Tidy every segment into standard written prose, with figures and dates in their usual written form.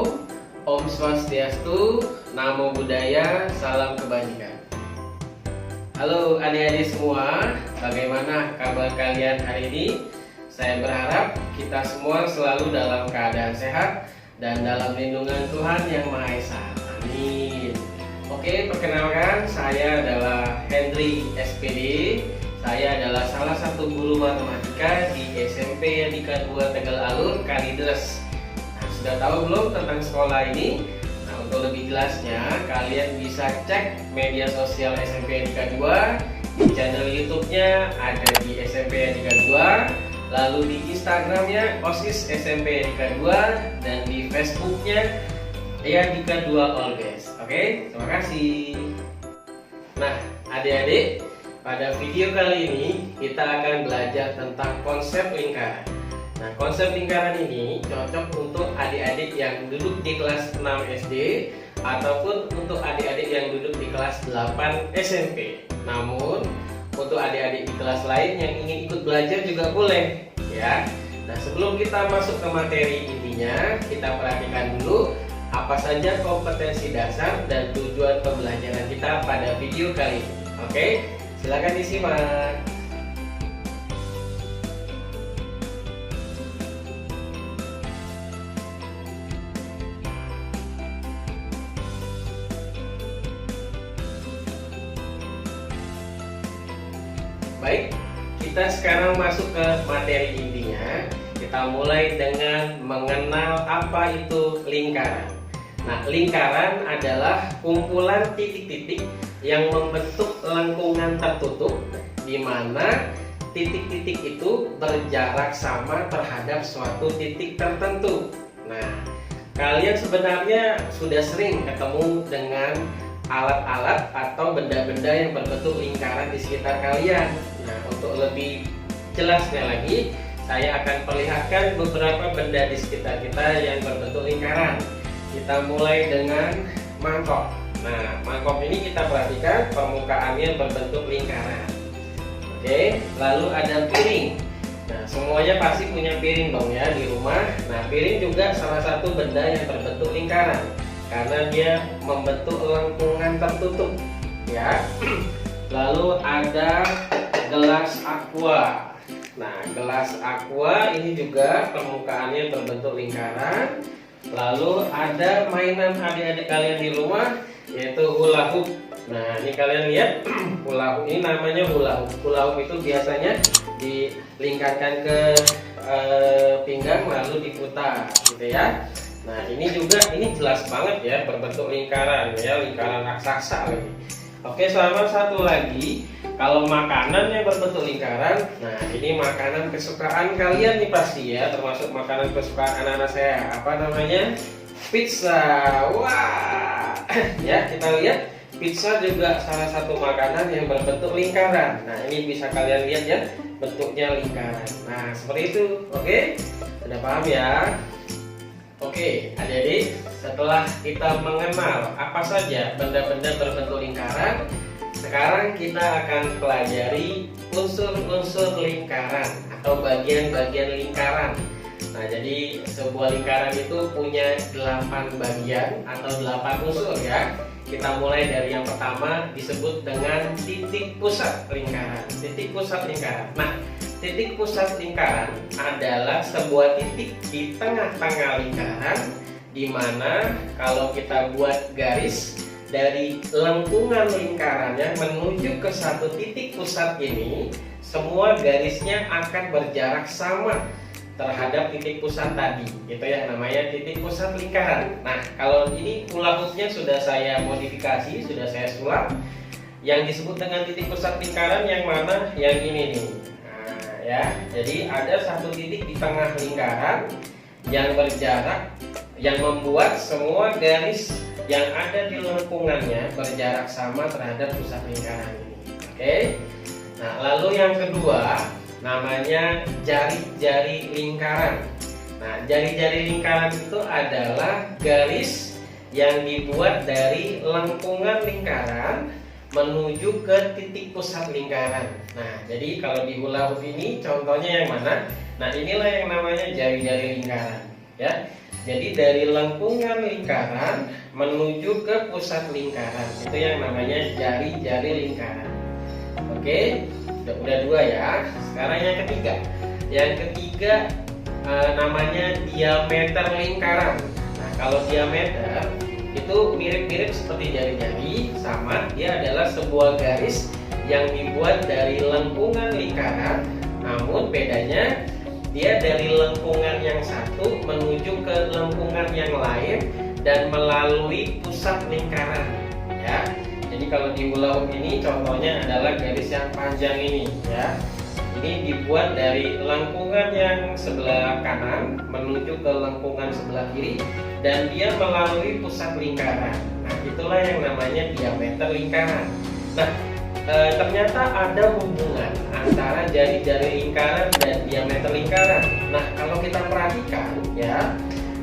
Shalom, Om Swastiastu, Namo Buddhaya, Salam Kebajikan. Halo adik-adik semua, bagaimana kabar kalian hari ini? Saya berharap kita semua selalu dalam keadaan sehat dan dalam lindungan Tuhan Yang Maha Esa. Amin. Oke, perkenalkan, saya adalah Hendri SPD. Saya adalah salah satu guru matematika di SMP Yadika 2 Tegal Alur, Kalideres. Nah, sudah tahu belum tentang sekolah ini? Nah, untuk lebih jelasnya, kalian bisa cek media sosial SMP Yadika 2. Di channel YouTube-nya ada di SMP Yadika 2, lalu di Instagramnya OSIS SMP Yadika 2, dan di Facebooknya Yadika 2 Always. Oke, terima kasih. Nah, adik-adik, pada video kali ini kita akan belajar tentang konsep lingkaran. Nah, konsep lingkaran ini cocok untuk adik-adik yang duduk di kelas 6 SD ataupun untuk adik-adik yang duduk di kelas 8 SMP. Namun, untuk adik-adik di kelas lain yang ingin ikut belajar juga boleh, ya. Nah, sebelum kita masuk ke materi intinya, kita perhatikan dulu apa saja kompetensi dasar dan tujuan pembelajaran kita pada video kali ini. Oke? Silakan disimak. Baik, kita sekarang masuk ke materi intinya. Kita mulai dengan mengenal apa itu lingkaran. Nah, lingkaran adalah kumpulan titik-titik yang membentuk lengkungan tertutup, di mana titik-titik itu berjarak sama terhadap suatu titik tertentu. Nah, kalian sebenarnya sudah sering ketemu dengan alat-alat atau benda-benda yang berbentuk lingkaran di sekitar kalian. Nah, untuk lebih jelasnya lagi, saya akan perlihatkan beberapa benda di sekitar kita yang berbentuk lingkaran. Kita mulai dengan mangkok. Nah, mangkok ini kita perhatikan permukaannya berbentuk lingkaran. Oke, lalu ada piring. Nah, semuanya pasti punya piring dong ya di rumah. Nah, piring juga salah satu benda yang berbentuk lingkaran karena dia membentuk lengkungan tertutup, ya. Lalu ada gelas aqua. Nah, gelas aqua ini juga permukaannya berbentuk lingkaran. Lalu ada mainan adik-adik kalian di rumah, yaitu hula hoop. Nah, ini kalian lihat, hula hoop ini namanya hula hoop. Hula hoop itu biasanya dilingkarkan ke pinggang lalu diputar, gitu ya. Nah, ini juga jelas banget ya berbentuk lingkaran ya, lingkaran raksasa lagi. Oke, sama satu lagi, kalau makanan yang berbentuk lingkaran, nah ini makanan kesukaan kalian nih pasti ya, termasuk makanan kesukaan anak-anak saya. Apa namanya? Pizza. Wah, ya kita lihat pizza juga salah satu makanan yang berbentuk lingkaran. Nah, ini bisa kalian lihat ya, bentuknya lingkaran. Nah, seperti itu. Oke, sudah paham ya? Oke, adik-adik, setelah kita mengenal apa saja benda-benda berbentuk lingkaran, sekarang kita akan pelajari unsur-unsur lingkaran atau bagian-bagian lingkaran. Nah, jadi sebuah lingkaran itu punya 8 bagian atau 8 unsur ya. Kita mulai dari yang pertama disebut dengan titik pusat lingkaran. Titik pusat lingkaran. Nah, titik pusat lingkaran adalah sebuah titik di tengah-tengah lingkaran, di mana kalau kita buat garis dari lengkungan lingkarannya menuju ke satu titik pusat ini, semua garisnya akan berjarak sama terhadap titik pusat tadi. Itu yang namanya titik pusat lingkaran. Nah, kalau ini hula hoopnya sudah saya modifikasi, sudah saya sulap. Yang disebut dengan titik pusat lingkaran yang mana? Yang ini nih. Ya, jadi ada satu titik di tengah lingkaran yang berjarak, yang membuat semua garis yang ada di lengkungannya berjarak sama terhadap pusat lingkaran ini. Oke. Nah, lalu yang kedua namanya jari-jari lingkaran. Nah, jari-jari lingkaran itu adalah garis yang dibuat dari lengkungan lingkaran menuju ke titik pusat lingkaran. Nah, jadi kalau di hula hoop ini contohnya yang mana? Nah, inilah yang namanya jari-jari lingkaran, ya. Jadi dari lengkungan lingkaran menuju ke pusat lingkaran, itu yang namanya jari-jari lingkaran. Oke, udah dua ya. Sekarang yang ketiga. Yang ketiga namanya diameter lingkaran. Nah, kalau diameter itu mirip-mirip seperti jari-jari, sama, dia adalah sebuah garis yang dibuat dari lengkungan lingkaran, namun bedanya dia dari lengkungan yang satu menuju ke lengkungan yang lain dan melalui pusat lingkaran, ya. Jadi kalau di hula hoop ini contohnya adalah garis yang panjang ini, ya. Ini dibuat dari lengkungan yang sebelah kanan menuju ke lengkungan sebelah kiri dan dia melalui pusat lingkaran. Nah, itulah yang namanya diameter lingkaran. Nah, ternyata ada hubungan antara jari-jari lingkaran dan diameter lingkaran. Nah, kalau kita perhatikan ya,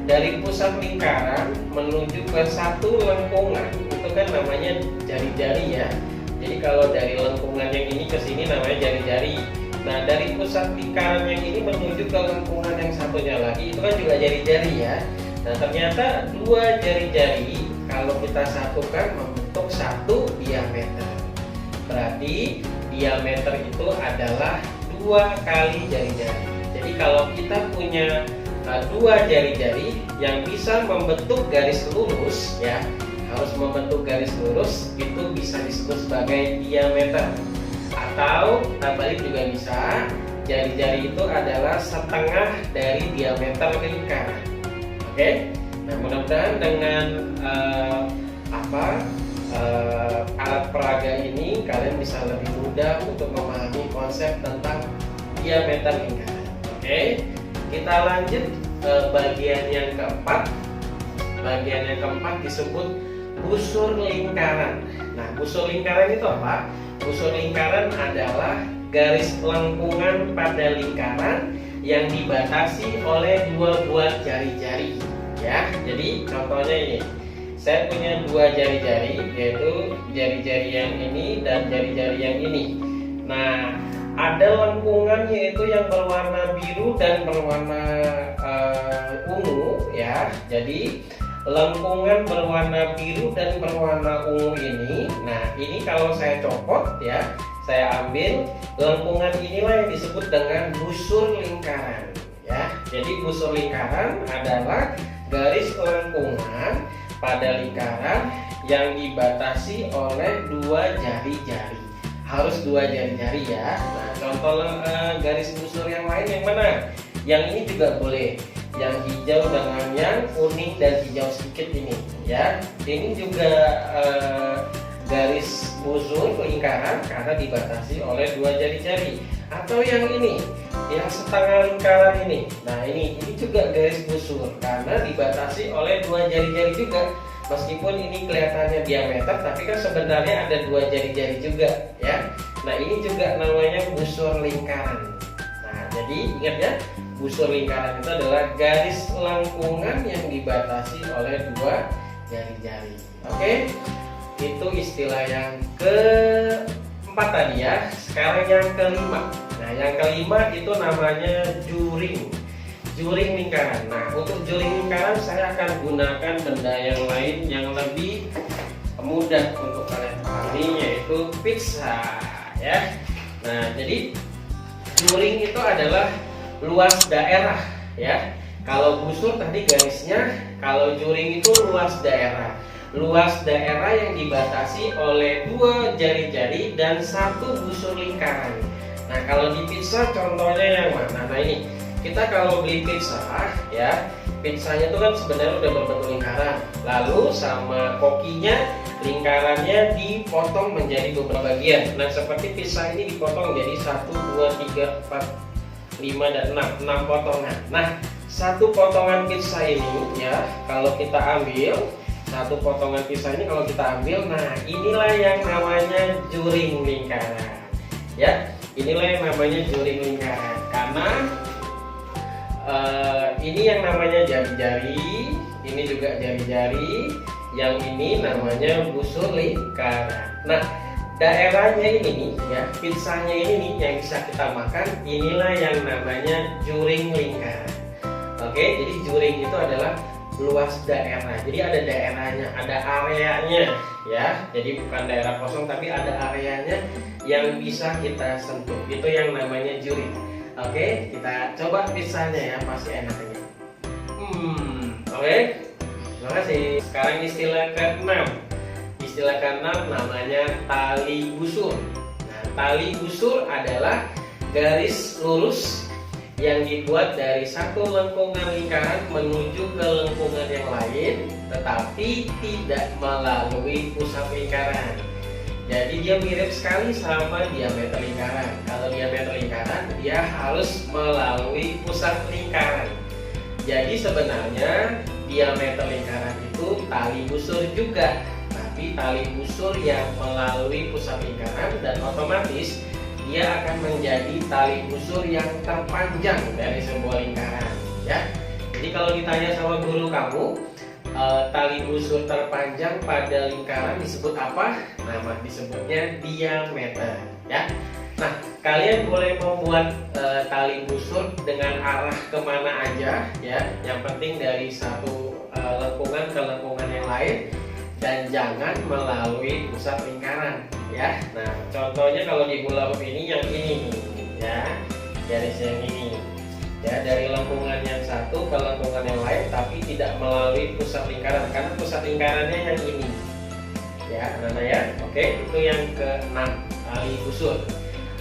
dari pusat lingkaran menuju ke satu lengkungan itu kan namanya jari-jari ya. Jadi kalau dari lengkungan yang ini ke sini namanya jari-jari. Nah, dari pusat lingkaran yang ini menuju ke lengkungan yang satunya lagi itu kan juga jari-jari ya. Nah, ternyata dua jari-jari kalau kita satukan membentuk satu diameter. Berarti diameter itu adalah 2 kali jari-jari. Jadi kalau kita punya dua jari-jari yang bisa membentuk garis lurus ya, harus membentuk garis lurus, itu bisa disebut sebagai diameter. Atau balik juga bisa, jari-jari itu adalah setengah dari diameter lingkaran. Oke, nah mudah-mudahan dengan alat peraga ini kalian bisa lebih mudah untuk memahami konsep tentang diameter lingkaran. Oke, kita lanjut ke bagian yang keempat. Bagian yang keempat disebut busur lingkaran. Nah, busur lingkaran itu apa? Busur lingkaran adalah garis lengkungan pada lingkaran yang dibatasi oleh dua buah jari-jari ya. Jadi contohnya ini, saya punya dua jari-jari, yaitu jari-jari yang ini dan jari-jari yang ini. Nah, ada lengkungan yaitu yang berwarna biru dan berwarna ungu ya. Jadi lengkungan berwarna biru dan berwarna ungu ini, nah ini kalau saya copot ya, saya ambil lengkungan inilah yang disebut dengan busur lingkaran ya. Jadi busur lingkaran adalah garis lengkungan pada lingkaran yang dibatasi oleh dua jari-jari. Harus dua jari-jari ya. Nah, contoh garis busur yang lain yang mana? Yang ini juga boleh. Yang hijau dengan yang kuning dan hijau sedikit ini ya. Ini juga garis busur lingkaran karena dibatasi oleh dua jari-jari. Atau yang ini, yang setengah lingkaran ini. Nah, ini juga garis busur karena dibatasi oleh dua jari-jari juga. Meskipun ini kelihatannya diameter, tapi kan sebenarnya ada dua jari-jari juga ya. Nah, ini juga namanya busur lingkaran. Nah, jadi ingat ya, busur lingkaran itu adalah garis lengkungan yang dibatasi oleh dua jari-jari. Oke, itu istilah yang keempat tadi ya. Sekarang yang kelima. Nah, yang kelima itu namanya juring. Juring lingkaran. Nah, untuk juring lingkaran saya akan gunakan benda yang lain yang lebih mudah untuk kalian pahami, yaitu pizza ya. Nah, jadi juring itu adalah luas daerah ya. Kalau busur tadi garisnya, kalau juring itu luas daerah. Luas daerah yang dibatasi oleh dua jari-jari dan satu busur lingkaran. Nah, kalau di pizza contohnya yang mana? Nah, ini kita kalau beli pizza ya, pizzanya itu kan sebenarnya udah berbentuk lingkaran. Lalu sama kokinya, lingkarannya dipotong menjadi beberapa bagian. Nah, seperti pizza ini dipotong jadi 1, 2, 3, 4, 5 dan 6 potongan. Nah, satu potongan pizza ini ya, kalau kita ambil satu potongan pizza ini kalau kita ambil, nah inilah yang namanya juring lingkaran ya. Inilah yang namanya juring lingkaran karena ini yang namanya jari-jari, ini juga jari-jari, yang ini namanya busur lingkaran. Nah, daerahnya ini nih ya, pizzanya ini nih yang bisa kita makan, inilah yang namanya juring lingkaran. Oke, jadi juring itu adalah luas daerah. Jadi ada daerahnya, ada areanya ya. Jadi bukan daerah kosong tapi ada areanya yang bisa kita sentuh. Itu yang namanya juring. Oke, kita coba pizzanya ya, pasti enak ini. Oke. Terima kasih. Sekarang istilah ke-6. Istilah ke-6 namanya tali busur. Nah, tali busur adalah garis lurus yang dibuat dari satu lengkungan lingkaran menuju ke lengkungan yang lain, tetapi tidak melalui pusat lingkaran. Jadi dia mirip sekali sama diameter lingkaran. Kalau diameter lingkaran, dia harus melalui pusat lingkaran. Jadi sebenarnya diameter lingkaran itu tali busur juga, tapi tali busur yang melalui pusat lingkaran, dan otomatis dia akan menjadi tali busur yang terpanjang dari sebuah lingkaran ya. Jadi kalau ditanya sama guru kamu, tali busur terpanjang pada lingkaran disebut apa? Nama disebutnya diameter ya. Nah, kalian boleh membuat tali busur dengan arah kemana aja ya. Yang penting dari satu lengkungan ke lengkungan yang lain, dan jangan melalui pusat lingkaran ya. Nah, contohnya kalau di hula hoop ini yang ini ya, garis yang ini ya, dari lengkungan yang satu ke lengkungan yang lain tapi tidak melalui pusat lingkaran, karena pusat lingkarannya yang ini ya, anak-anak ya. Oke, itu yang ke-6 tali busur.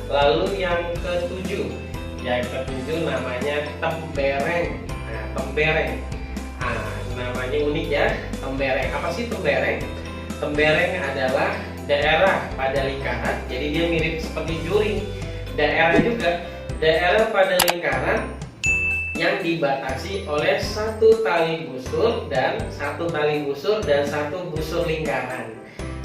Lalu yang ke-7, yang ke-7 namanya tembereng. Nah, tembereng namanya unik ya, tembereng. Apa sih tembereng? Tembereng adalah daerah pada lingkaran, jadi dia mirip seperti juring. Daerah juga, daerah pada lingkaran yang dibatasi oleh satu tali busur dan satu busur lingkaran.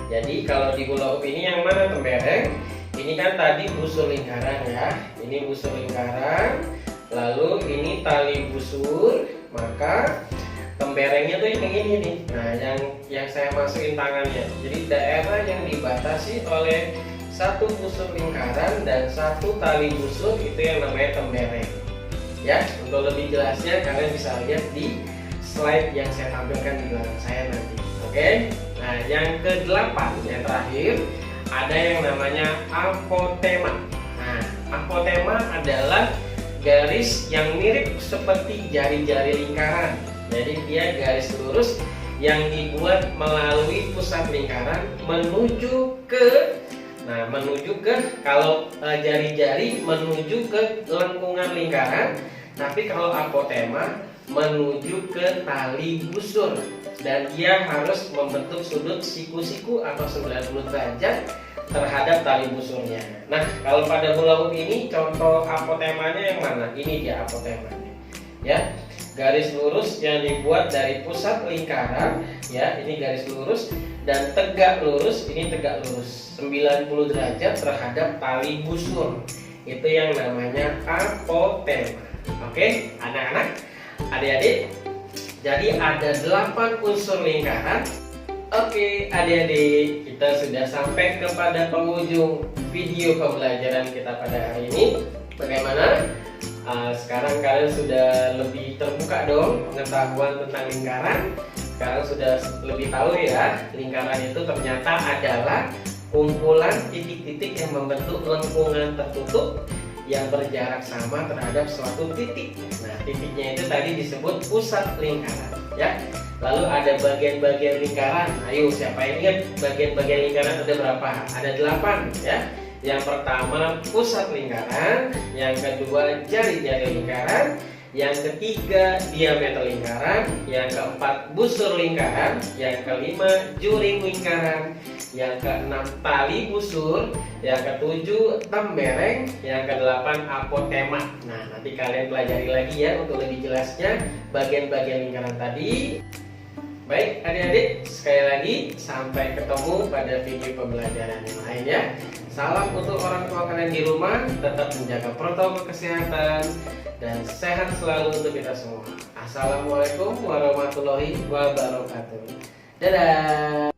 Jadi kalau di hula hoop ini yang mana tembereng? Ini kan tadi busur lingkaran ya, ini busur lingkaran, lalu ini tali busur, maka temberengnya tuh yang ini nih. Nah, yang saya masukin tangannya. Jadi daerah yang dibatasi oleh satu busur lingkaran dan satu tali busur, itu yang namanya tembereng. Ya, untuk lebih jelasnya kalian bisa lihat di slide yang saya tampilkan di belakang saya nanti. Oke. Nah, yang ke-8 yang terakhir ada yang namanya apotema. Nah, apotema adalah garis yang mirip seperti jari-jari lingkaran. Jadi dia garis lurus yang dibuat melalui pusat lingkaran menuju ke, kalau jari-jari menuju ke lengkungan lingkaran, tapi kalau apotema menuju ke tali busur, dan dia harus membentuk sudut siku-siku atau 90 derajat terhadap tali busurnya. Nah, kalau pada hula hoop ini contoh apotemanya yang mana? Ini dia apotemanya ya. Garis lurus yang dibuat dari pusat lingkaran ya, ini garis lurus, dan tegak lurus, ini tegak lurus 90 derajat terhadap tali busur. Itu yang namanya apotema. Oke, anak-anak, adik-adik, jadi ada 8 unsur lingkaran. Oke, adik-adik, kita sudah sampai kepada penghujung video pembelajaran kita pada hari ini. Bagaimana? Sekarang kalian sudah lebih terbuka dong pengetahuan tentang lingkaran. Sekarang sudah lebih tahu ya, lingkaran itu ternyata adalah kumpulan titik-titik yang membentuk lengkungan tertutup yang berjarak sama terhadap suatu titik. Nah, titiknya itu tadi disebut pusat lingkaran ya. Lalu ada bagian-bagian lingkaran. Ayo, siapa yang ingat bagian-bagian lingkaran ada berapa? Ada 8 ya. Yang pertama pusat lingkaran, yang kedua jari-jari lingkaran, yang ketiga diameter lingkaran, yang keempat busur lingkaran, yang kelima juring lingkaran, yang keenam tali busur, yang ketujuh tembereng, yang kedelapan apotema. Nah, nanti kalian pelajari lagi ya untuk lebih jelasnya bagian-bagian lingkaran tadi. Baik adik-adik, sekali lagi sampai ketemu pada video pembelajaran yang lain ya. Salam untuk orang tua kalian di rumah, tetap menjaga protokol kesehatan dan sehat selalu untuk kita semua. Assalamualaikum warahmatullahi wabarakatuh. Dadah.